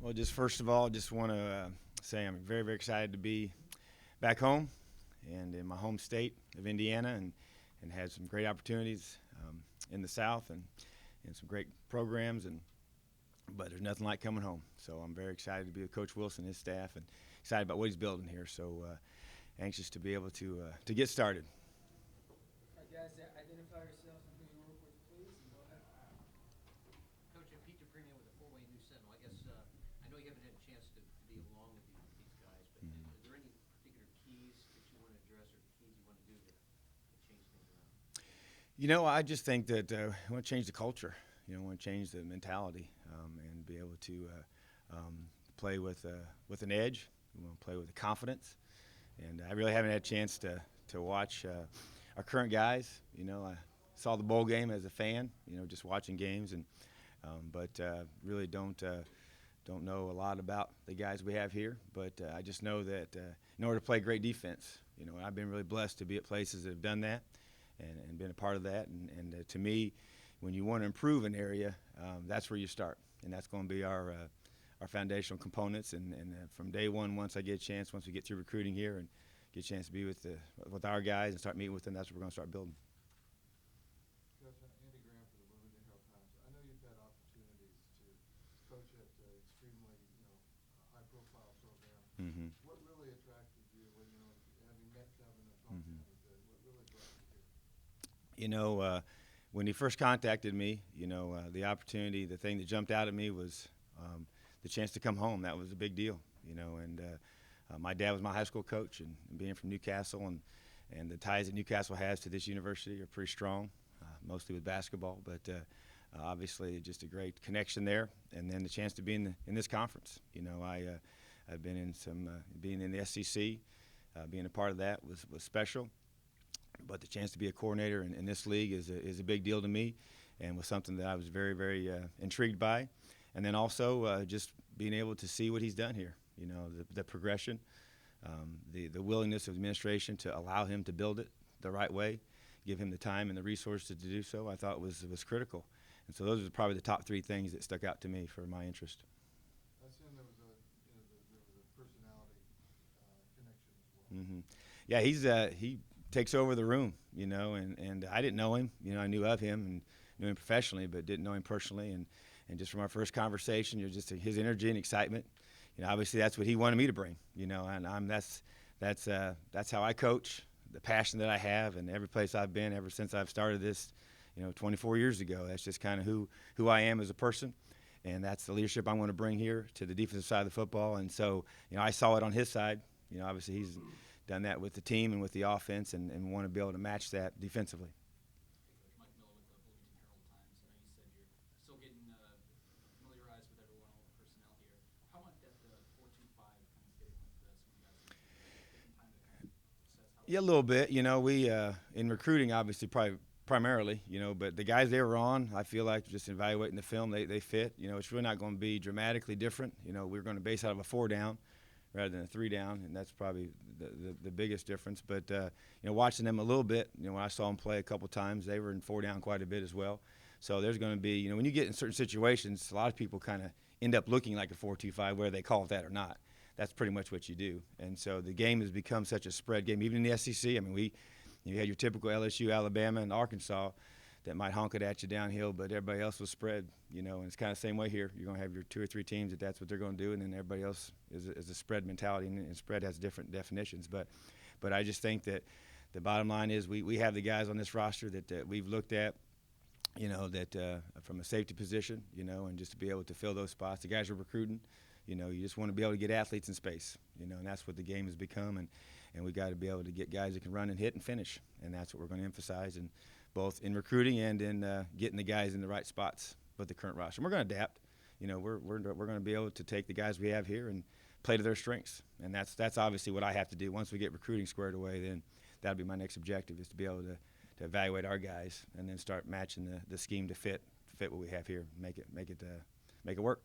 Well, just first of all, just want to say I'm very, very excited to be back home and in my home state of Indiana, and had some great opportunities in the South, and some great programs. But there's nothing like coming home. So I'm very excited to be with Coach Wilson and his staff, and excited about what he's building here. So anxious to be able to get started. All right, guys, identify yourselves and who you work with, please, and go ahead. Coach, and Pete Dupremier with the Fort Wayne News Sentinel. I guess I know you haven't had a chance to be along with these guys, but Mhm. is there any particular keys that you want to address or keys you want to do to change things around? I just think that I want to change the culture. I want to change the mentality, and be able to play with an edge. We want to play with confidence, and I really haven't had a chance to watch our current guys. I saw the bowl game as a fan. Just watching games, but really don't know a lot about the guys we have here. But I just know that in order to play great defense, I've been really blessed to be at places that have done that, and been a part of that. And to me, when you want to improve an area, that's where you start, and that's going to be our foundational components. And from day one, once I get a chance, once we get through recruiting here and get a chance to be with our guys and start meeting with them, that's what we're going to start building. Coach, Andy Graham for the Bloomington Herald Times. I know you've had opportunities to coach at extremely, high-profile programs. Mm-hmm. What really attracted you? Having met Kevin and talked Mm-hmm. to him a bit, what really brought you here? When he first contacted me, the opportunity, the thing that jumped out at me was the chance to come home. That was a big deal, and my dad was my high school coach, and being from Newcastle, and the ties that Newcastle has to this university are pretty strong, mostly with basketball, but obviously just a great connection there, and then the chance to be in this conference. I've been in being in the SEC, being a part of that was special. But the chance to be a coordinator in this league is a big deal to me, and was something that I was very, very intrigued by. And then also just being able to see what he's done here, the progression, the willingness of the administration to allow him to build it the right way, give him the time and the resources to do so, I thought was critical. And so those are probably the top three things that stuck out to me for my interest. I assume there was a personality connection as well. Mm-hmm. Yeah, he takes over the room, and I didn't know him. I knew of him and knew him professionally, but didn't know him personally. And just from our first conversation, just his energy and excitement. Obviously that's what he wanted me to bring. And that's how I coach. The passion that I have, and every place I've been ever since I've started this, 24 years ago. That's just kind of who I am as a person. And that's the leadership I want to bring here to the defensive side of the football. And so, I saw it on his side. Obviously he's done that with the team and with the offense, and want to be able to match that defensively. Hey, Coach, Mike Miller with the Bloomington Herald Times. I know you said you're still getting familiarized with everyone, all the personnel here. How might that 4-2-5 kind of fit in with some of the guys in the team? Taking time to kind of assess how. Yeah, a little bit. We in recruiting, obviously, primarily, but the guys they were on, I feel like just evaluating the film, they fit. It's really not going to be dramatically different. We're going to base out of a 4 down rather than a 3 down, and that's probably the biggest difference. But watching them a little bit, when I saw them play a couple times, they were in 4 down quite a bit as well. So there's going to be, when you get in certain situations, a lot of people kind of end up looking like a 4-2-5, whether they call it that or not. That's pretty much what you do. And so the game has become such a spread game, even in the SEC. I mean, you had your typical LSU, Alabama, and Arkansas that might honk it at you downhill, but everybody else was spread, and it's kind of the same way here. You're going to have your 2 or 3 teams that's what they're going to do, and then everybody else is a spread mentality, and spread has different definitions. But I just think that the bottom line is we have the guys on this roster that we've looked at, that from a safety position, and just to be able to fill those spots. The guys are recruiting. You just want to be able to get athletes in space, and that's what the game has become. And we got to be able to get guys that can run and hit and finish, and that's what we're going to emphasize, and both in recruiting and in getting the guys in the right spots with the current roster. And we're going to adapt. We're going to be able to take the guys we have here and play to their strengths, and that's obviously what I have to do. Once we get recruiting squared away, then that'll be my next objective, is to be able to evaluate our guys and then start matching the scheme to fit what we have here, make it work.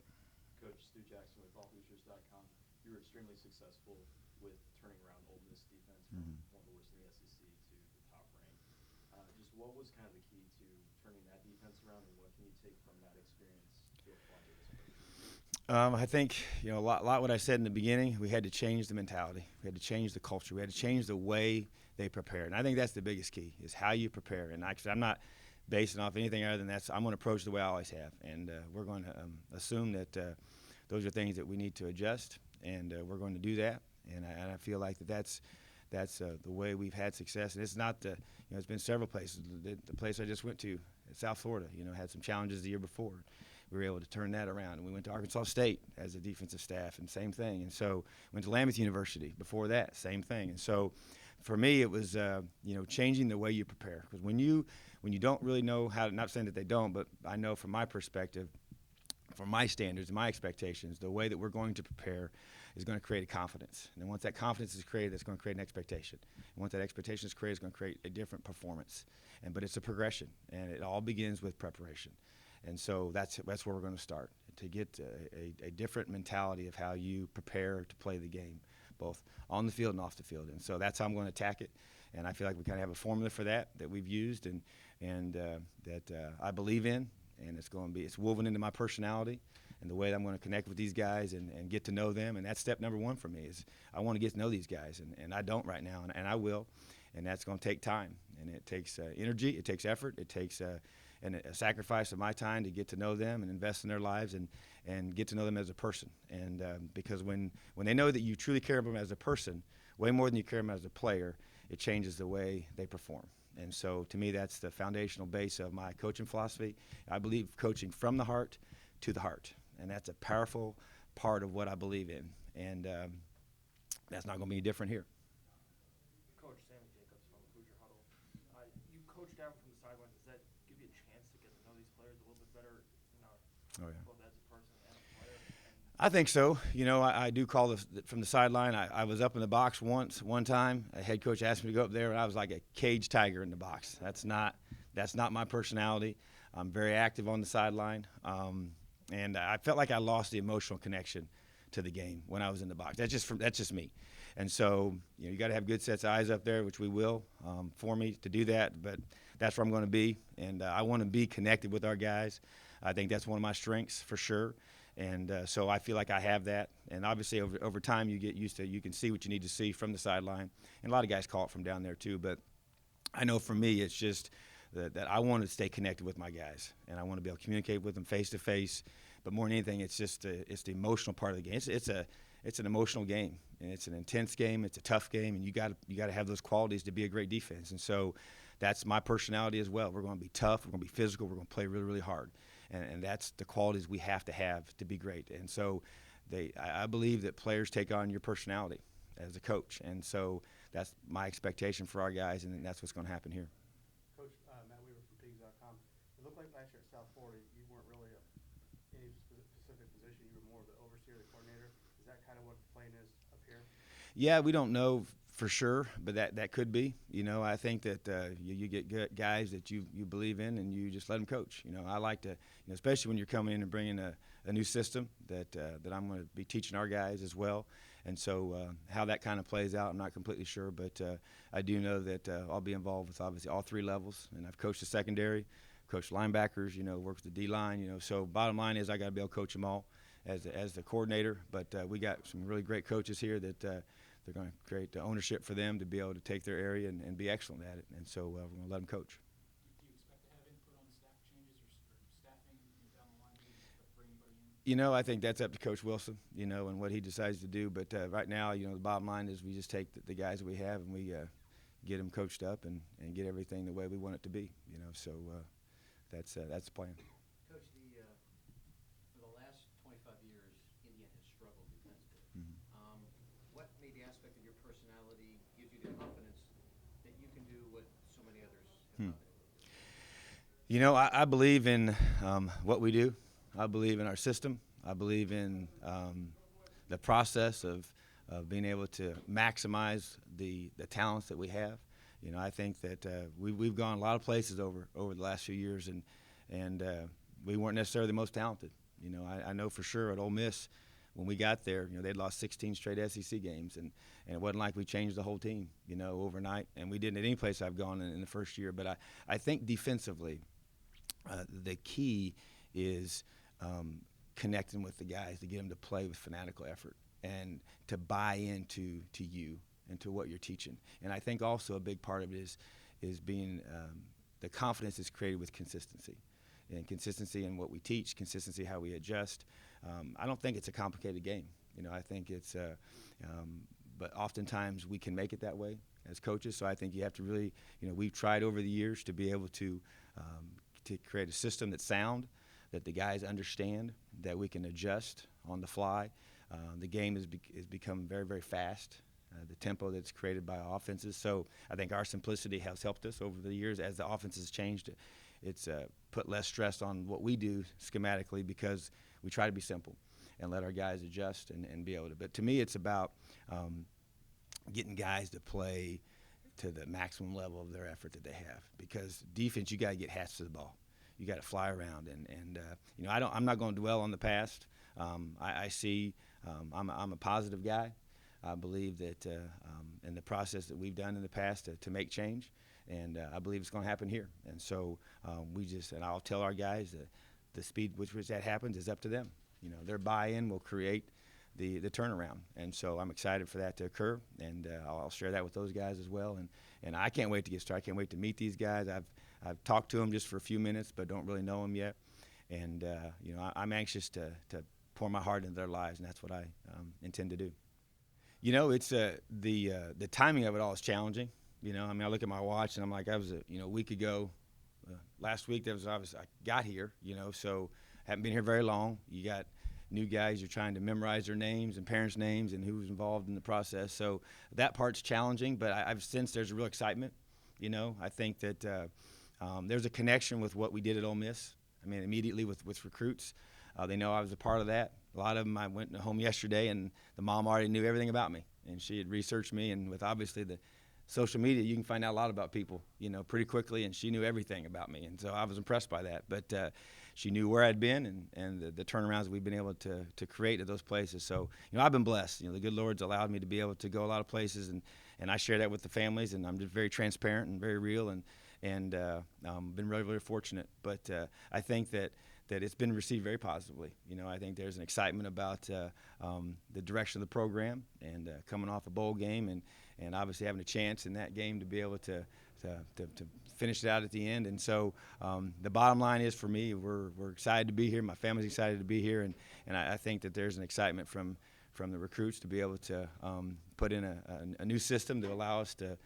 Coach Stu Jackson with ballboosters.com. You were extremely successful with turning around Ole Miss defense from one of the worst in the SEC to the top rank. Just what was kind of the key to turning that defense around, and what can you take from that experience to apply to this program? I think a lot what I said in the beginning. We had to change the mentality. We had to change the culture. We had to change the way they prepare. And I think that's the biggest key is how you prepare. And I'm not basing off anything other than that. I'm going to approach the way I always have, and we're going to assume that those are things that we need to adjust, and we're going to do that. And I feel like that's the way we've had success. And it's not it's been several places. The place I just went to, South Florida, had some challenges the year before. We were able to turn that around. And we went to Arkansas State as a defensive staff, and same thing. And so went to Lambuth University before that, same thing. And so for me, it was changing the way you prepare, because when you don't really know how to, not saying that they don't, but I know from my perspective, from my standards and my expectations, the way that we're going to prepare is going to create a confidence. And then once that confidence is created, that's going to create an expectation. And once that expectation is created, it's going to create a different performance. But it's a progression, and it all begins with preparation. And so that's where we're going to start, to get a different mentality of how you prepare to play the game, both on the field and off the field. And so that's how I'm going to attack it. And I feel like we kind of have a formula for that we've used and that I believe in. And it's woven into my personality and the way that I'm going to connect with these guys and get to know them. And that's step number one for me is I want to get to know these guys. And I don't right now, and I will. And that's going to take time. And it takes energy. It takes effort. It takes a sacrifice of my time to get to know them and invest in their lives and get to know them as a person. And because when they know that you truly care about them as a person, way more than you care about them as a player, it changes the way they perform. And so to me, that's the foundational base of my coaching philosophy. I believe coaching from the heart to the heart. And that's a powerful part of what I believe in. And that's not going to be different here. Coach Sammy Jacobs from Hoosier Huddle. You coach down from the sidelines. Does that give you a chance to get to know these players a little bit better, Oh, yeah. both as a person and a player? I think so. I do call from the sideline. I was up in the box one time. A head coach asked me to go up there, and I was like a caged tiger in the box. That's not my personality. I'm very active on the sideline, and I felt like I lost the emotional connection to the game when I was in the box. That's just me. And so you got to have good sets of eyes up there, which we will for me to do that. But that's where I'm going to be, and I want to be connected with our guys. I think that's one of my strengths for sure. And so I feel like I have that. And obviously over time you get used to it. You can see what you need to see from the sideline. And a lot of guys call it from down there too. But I know for me it's just that I want to stay connected with my guys. And I want to be able to communicate with them face to face. But more than anything, it's just it's the emotional part of the game. It's an emotional game. And it's an intense game. It's a tough game. And you got to have those qualities to be a great defense. And so that's my personality as well. We're going to be tough. We're going to be physical. We're going to play really, really hard. And that's the qualities we have to be great. And so I believe that players take on your personality as a coach. And so that's my expectation for our guys, and that's what's going to happen here. Coach, Matt Weaver from Pigs.com. It looked like last year at South Florida you weren't really any specific position. You were more of the overseer, the coordinator. Is that kind of what the plan is up here? Yeah, we don't know for sure, but that could be. I think that you get guys that you believe in, and you just let them coach. I like to, especially when you're coming in and bringing a new system that I'm going to be teaching our guys as well. And so how that kind of plays out, I'm not completely sure, but I do know that I'll be involved with obviously all three levels, and I've coached the secondary, coached linebackers, worked the D-line, so bottom line is I got to be able to coach them all as the coordinator. But we got some really great coaches here that they're going to create the ownership for them to be able to take their area and be excellent at it. And so we're going to let them coach. Do you expect to have input on staff changes or staffing down the line? Do you expect to bring anybody in? I think that's up to Coach Wilson, and what he decides to do. But right now, the bottom line is we just take the guys that we have and we get them coached up and get everything the way we want it to be. So that's the plan. Coach, for the last 25 years, Indiana has struggled defensively. Mm-hmm. What maybe aspect of your personality gives you the confidence that you can do what so many others have not been able to do? I believe in what we do. I believe in our system. I believe in the process of being able to maximize the talents that we have. I think that we've gone a lot of places over the last few years, and we weren't necessarily the most talented. I know for sure at Ole Miss, when we got there, they'd lost 16 straight SEC games, and it wasn't like we changed the whole team, overnight. And we didn't at any place I've gone in the first year. But I think defensively, the key is connecting with the guys to get them to play with fanatical effort and to buy into you and to what you're teaching. And I think also a big part of it is being the confidence is created with consistency, and consistency in what we teach, consistency how we adjust. I don't think it's a complicated game. I think it's, but oftentimes we can make it that way as coaches. So I think you have to really, we've tried over the years to be able to create a system that's sound, that the guys understand, that we can adjust on the fly. The game has become very, very fast. The tempo that's created by offenses. So I think our simplicity has helped us over the years as the offense has changed. It's put less stress on what we do schematically because we try to be simple and let our guys adjust and be able to. But to me, it's about getting guys to play to the maximum level of their effort that they have. Because defense, you got to get hats to the ball. You got to fly around, and I'm not going to dwell on the past. I see I'm a positive guy. I believe that in the process that we've done in the past to make change, and I believe it's going to happen here. And so and I'll tell our guys that the speed with which that happens is up to them. Their buy-in will create the turnaround, and so I'm excited for that to occur, and I'll share that with those guys as well. And I can't wait to get started. I can't wait to meet these guys. I've talked to them just for a few minutes, but don't really know them yet. And I'm anxious to pour my heart into their lives, and that's what I intend to do. It's the timing of it all is challenging. I look at my watch and I'm like, I was a week ago. Last week I got here. So haven't been here very long. You got new guys. You're trying to memorize their names and parents' names and who's involved in the process. So that part's challenging, but I've sensed there's a real excitement. I think that there's a connection with what we did at Ole Miss. Immediately with recruits. They know I was a part of that. A lot of them, I went home yesterday, and the mom already knew everything about me, and she had researched me. And with obviously the social media, you can find out a lot about people, pretty quickly, and she knew everything about me. And so I was impressed by that. But she knew where I'd been and the turnarounds that we've been able to create at those places. So, I've been blessed. The good Lord's allowed me to be able to go a lot of places, and I share that with the families, and I'm just very transparent and very real, and been really, really fortunate. But I think that it's been received very positively. I think there's an excitement about the direction of the program and coming off a bowl game and obviously having a chance in that game to be able to finish it out at the end. And so the bottom line is, for me, we're excited to be here. My family's excited to be here, and I think that there's an excitement from the recruits to be able to put in a new system to allow us to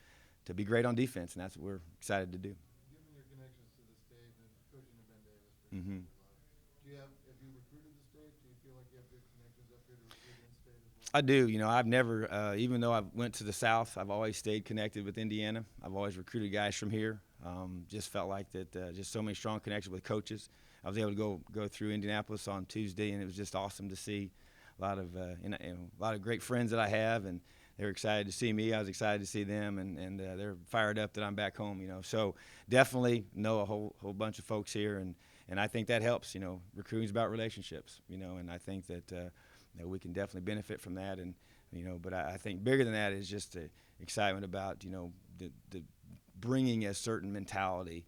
be great on defense, and that's what we're excited to do. Given your connections to the state and coaching at Ben Davis for a lot, have you recruited the state? Do you feel like you have good connections up here to recruit in state as well? I do. I've never, even though I went to the South, I've always stayed connected with Indiana. I've always recruited guys from here. Just felt like that, just so many strong connections with coaches. I was able to go through Indianapolis on Tuesday, and it was just awesome to see a lot of great friends that I have, and they were excited to see me. I was excited to see them, and they're fired up that I'm back home. So definitely know a whole bunch of folks here, and I think that helps. Recruiting's about relationships. And I think that we can definitely benefit from that. And but I think bigger than that is just the excitement about the bringing a certain mentality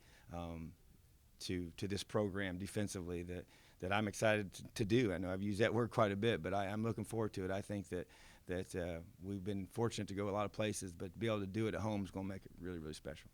to this program defensively that I'm excited to do. I know I've used that word quite a bit, but I'm looking forward to it. I think that we've been fortunate to go a lot of places, but to be able to do it at home is going to make it really, really special.